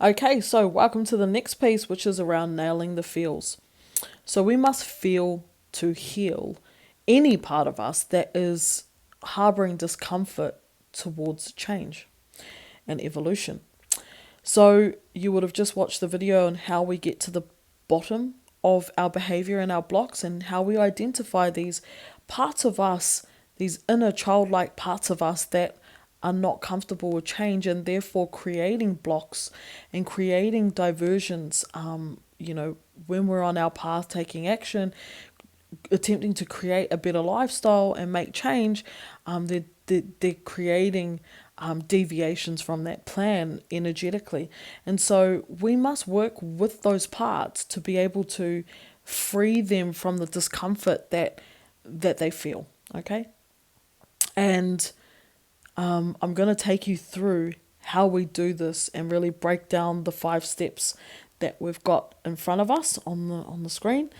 Okay, so welcome to the next piece, which is around nailing the feels. So we must feel to heal any part of us that is harboring discomfort towards change and evolution. So you would have just watched the video on how we get to the bottom of our behavior and our blocks and how we identify these parts of us, these inner childlike parts of us that are not comfortable with change and therefore creating blocks and creating diversions. When we're on our path taking action, attempting to create a better lifestyle and make change, they're creating deviations from that plan energetically. And so we must work with those parts to be able to free them from the discomfort that they feel. Okay. And I'm going to take you through how we do this and really break down the 5 steps that we've got in front of us on the screen,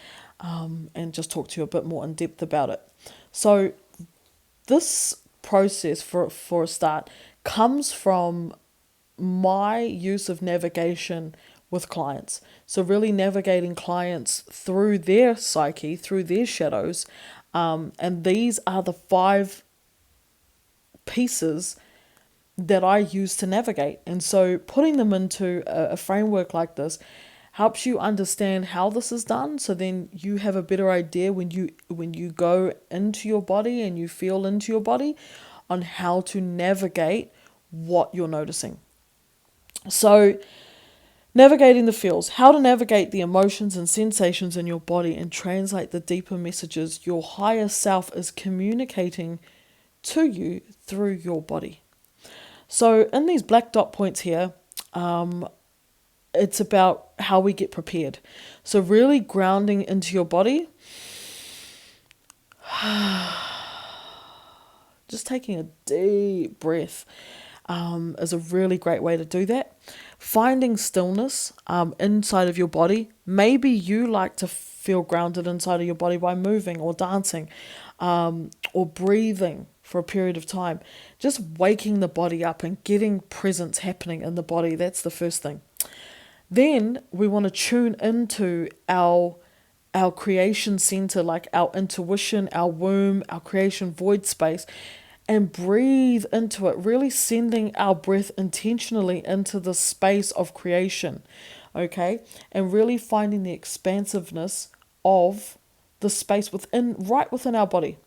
and just talk to you a bit more in depth about it. So this process, for a start, comes from my use of navigation with clients. So really navigating clients through their psyche, through their shadows, and these are the 5 pieces that I use to navigate. And so putting them into a framework like this helps you understand how this is done, so then you have a better idea when you go into your body and you feel into your body on how to navigate what you're noticing. So navigating the feels, how to navigate the emotions and sensations in your body and translate the deeper messages your higher self is communicating to you through your body. So in these black dot points here, it's about how we get prepared. So really grounding into your body, just taking a deep breath, is a really great way to do that. Finding stillness inside of your body. Maybe you like to feel grounded inside of your body by moving or dancing, or breathing for a period of time. Just waking the body up and getting presence happening in the body. That's the first thing. Then we want to tune into our creation center, like our intuition, our womb, our creation void space, and breathe into it, really sending our breath intentionally into the space of creation. Okay? And really finding the expansiveness of the space right within our body.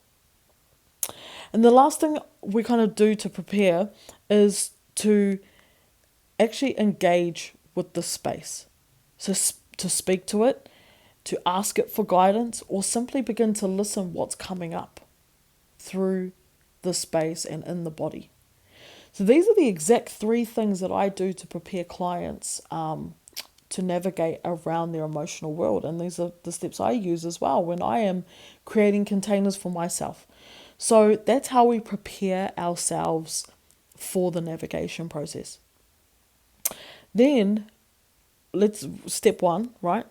And the last thing we kind of do to prepare is to actually engage with the space. So to speak to it, to ask it for guidance, or simply begin to listen what's coming up through the space and in the body. So these are the exact 3 things that I do to prepare clients to navigate around their emotional world. And these are the steps I use as well when I am creating containers for myself. So that's how we prepare ourselves for the navigation process. Then step 1, right,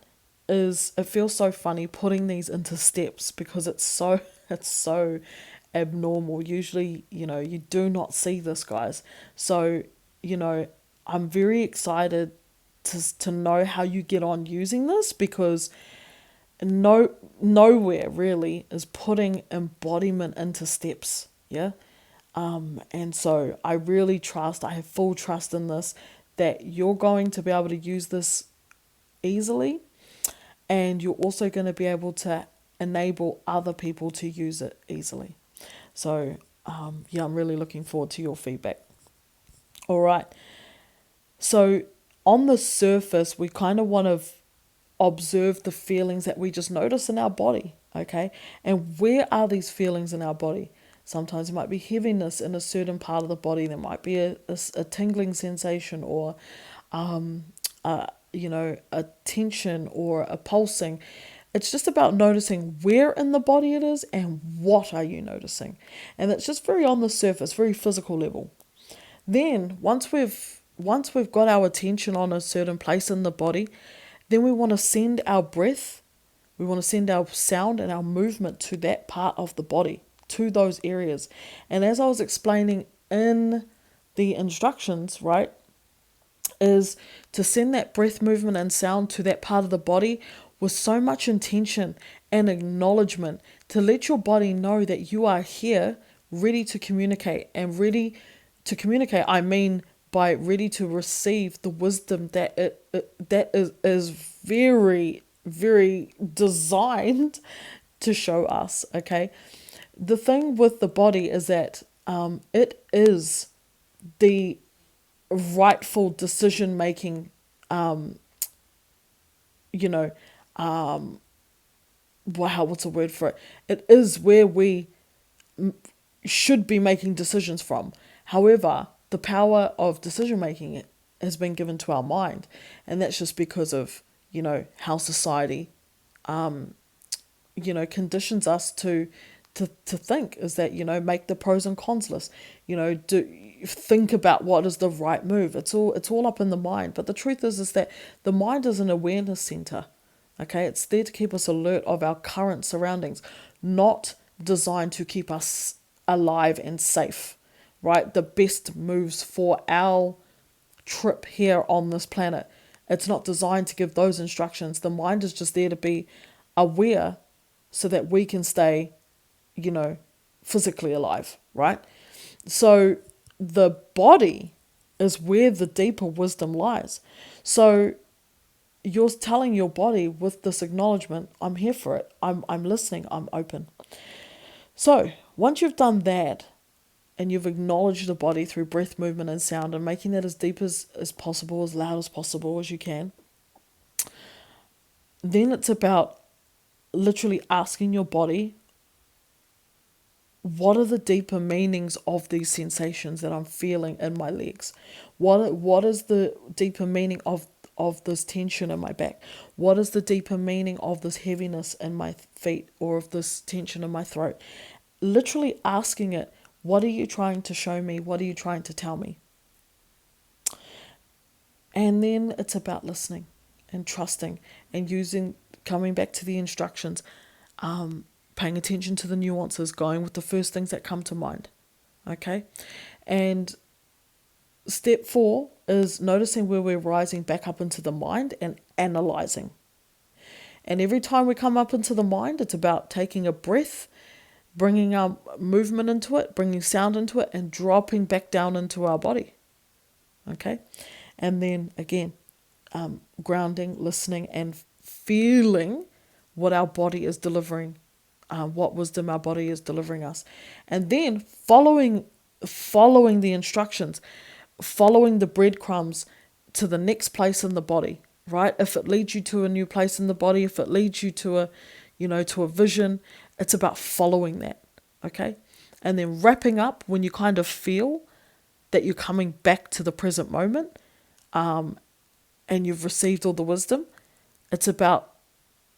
is it feels so funny putting these into steps because it's so abnormal. Usually, you do not see this, guys. So, I'm very excited to know how you get on using this, because nowhere really is putting embodiment into steps. Yeah. And so I have full trust in this, that you're going to be able to use this easily, and you're also going to be able to enable other people to use it easily. So, yeah, I'm really looking forward to your feedback. All right. So, on the surface, we kind of want to observe the feelings that we just notice in our body. Okay. And where are these feelings in our body? Sometimes it might be heaviness in a certain part of the body. There might be a tingling sensation, or a tension or a pulsing. It's just about noticing where in the body it is and what are you noticing. And it's just very on the surface, very physical level. Then once we've got our attention on a certain place in the body, then we want to send our breath, we want to send our sound and our movement to that part of the body, to those areas. And as I was explaining in the instructions, right, is to send that breath movement and sound to that part of the body with so much intention and acknowledgement, to let your body know that you are here ready to communicate. And ready to communicate, I mean by ready to receive the wisdom that is very, very designed to show us. Okay, the thing with the body is that it is the rightful decision making, you know, wow, what's the word for it? It is where we should be making decisions from. However, the power of decision making has been given to our mind, and that's just because of, how society, conditions us to think, is that, make the pros and cons list, do think about what is the right move. It's all up in the mind. But the truth is that the mind is an awareness center. Okay, it's there to keep us alert of our current surroundings, not designed to keep us alive and safe, right? The best moves for our trip here on this planet. It's not designed to give those instructions. The mind is just there to be aware so that we can stay, physically alive, right? So the body is where the deeper wisdom lies. So you're telling your body with this acknowledgement, I'm here for it. I'm listening. I'm open. So once you've done that and you've acknowledged the body through breath, movement, and sound, and making that as deep as possible, as loud as possible as you can, then it's about literally asking your body, what are the deeper meanings of these sensations that I'm feeling in my legs? What is the deeper meaning of this tension in my back? What is the deeper meaning of this heaviness in my feet, or of this tension in my throat? Literally asking it, what are you trying to show me? What are you trying to tell me? And then it's about listening and trusting and coming back to the instructions, paying attention to the nuances, going with the first things that come to mind. Okay? And step 4 is noticing where we're rising back up into the mind and analyzing. And every time we come up into the mind, it's about taking a breath, bringing our movement into it, bringing sound into it, and dropping back down into our body. Okay? And then again, grounding, listening, and feeling what our body is delivering, what wisdom our body is delivering us. And then following the instructions, following the breadcrumbs to the next place in the body, right? If it leads you to a new place in the body, if it leads you to a vision, it's about following that, okay? And then wrapping up when you kind of feel that you're coming back to the present moment, and you've received all the wisdom. It's about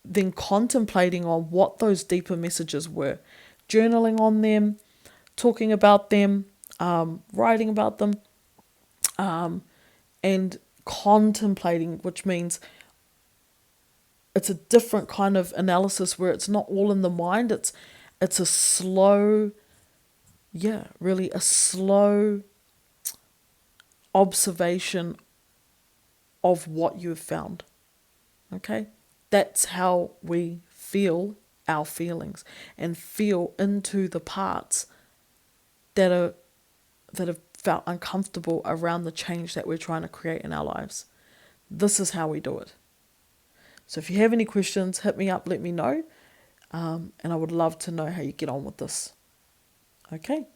then contemplating on what those deeper messages were, journaling on them, talking about them, writing about them, and contemplating, which means it's a different kind of analysis where it's not all in the mind. It's a slow, really a slow observation of what you've found. Okay? That's how we feel our feelings and feel into the parts that have felt uncomfortable around the change that we're trying to create in our lives. This is how we do it. So if you have any questions, hit me up, let me know. And I would love to know how you get on with this. Okay?